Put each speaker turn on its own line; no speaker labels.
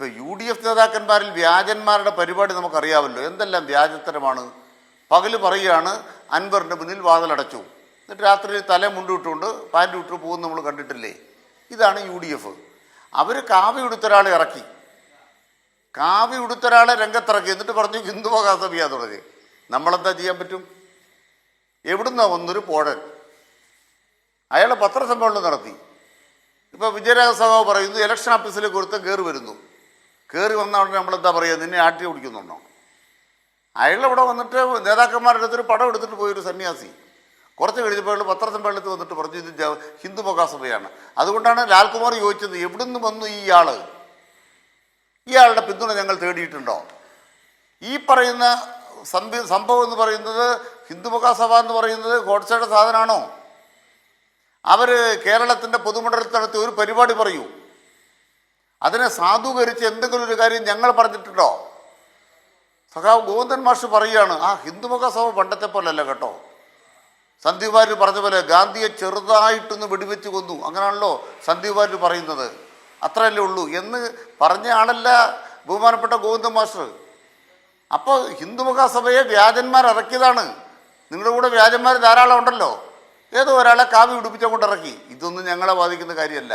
ഇപ്പോൾ UDF നേതാക്കന്മാരിൽ വ്യാജന്മാരുടെ പരിപാടി നമുക്കറിയാമല്ലോ. എന്തെല്ലാം വ്യാജത്തരമാണ്. പകല് പറയുകയാണ് അൻവറിൻ്റെ മുന്നിൽ വാതിലടച്ചു, എന്നിട്ട് രാത്രി തല മുണ്ടിട്ടുകൊണ്ട് പാൻറ് വിട്ട് പോകുന്ന നമ്മൾ കണ്ടിട്ടില്ലേ? ഇതാണ് UDF. അവർ കാവി ഉടുത്തൊരാളെ ഇറക്കി, കാവി ഉടുത്തൊരാളെ രംഗത്തിറക്കി, എന്നിട്ട് പറഞ്ഞു ഹിന്ദു മഹാസഭയാ തുടങ്ങി. നമ്മളെന്താ ചെയ്യാൻ പറ്റും? എവിടുന്നാ വന്നൊരു പോഴൻ, അയാൾ പത്രസമ്മേളനം നടത്തി. ഇപ്പോൾ വിജയരാഘവ സഖാവ് പറയുന്നു ഇലക്ഷൻ ഓഫീസിലേക്ക് ഒരുത്തൻ കയറി വരുന്നു. കയറി വന്ന ഉടനെ നമ്മളെന്താ പറയുക, നിന്നെ ആട്ടി ഓടിക്കുന്നുണ്ടോ? അയാളിവിടെ വന്നിട്ട് നേതാക്കന്മാരുടെ അടുത്തൊരു പടം എടുത്തിട്ട് പോയൊരു സന്യാസി കുറച്ച് കഴിഞ്ഞപ്പോൾ പത്രസമ്മേളനത്തിൽ വന്നിട്ട് പറഞ്ഞു ഇത് ഹിന്ദു മഹാസഭയാണ്. അതുകൊണ്ടാണ് ലാൽകുമാർ ചോദിച്ചത് എവിടുന്ന് വന്നു ഇയാളുടെ പിന്തുണ ഞങ്ങൾ തേടിയിട്ടുണ്ടോ? ഈ പറയുന്ന സംഭവം എന്ന് പറയുന്നത് ഹിന്ദു മഹാസഭ എന്ന് പറയുന്നത് ഗോഡ്സെയുടെ സാധനമാണോ? അവർ കേരളത്തിൻ്റെ പൊതുമണ്ഡലത്തിൽ നടത്തി ഒരു പരിപാടി പറയൂ, അതിനെ സാധൂകരിച്ച് എന്തെങ്കിലും ഒരു കാര്യം ഞങ്ങൾ പറഞ്ഞിട്ടുണ്ടോ? സഖാവ് ഗോവിന്ദൻ മാഷ് പറയുകയാണ് ആ ഹിന്ദു മഹാസഭ പണ്ടത്തെ പോലല്ല കേട്ടോ. സന്ദീപ് വാര്യർ പറഞ്ഞ പോലെ ഗാന്ധിയെ ചെറുതായിട്ടൊന്ന് വെടിവെച്ച് കൊന്നു, അങ്ങനെയാണല്ലോ സന്ദീപ് വാര്യർ പറയുന്നത്, അത്രയല്ലേ ഉള്ളൂ എന്ന് പറഞ്ഞ ആളല്ല ബഹുമാനപ്പെട്ട ഗോവിന്ദൻ മാസ്റ്റർ. അപ്പോൾ ഹിന്ദു മഹാസഭയെ വ്യാജന്മാർ ഇറക്കിയതാണ്. നിങ്ങളുടെ കൂടെ വ്യാജന്മാർ ധാരാളം ഉണ്ടല്ലോ. ഏതോ ഒരാളെ കാവി ഉടുപ്പിച്ച കൊണ്ടിറക്കി. ഇതൊന്നും ഞങ്ങളെ ബാധിക്കുന്ന കാര്യമല്ല.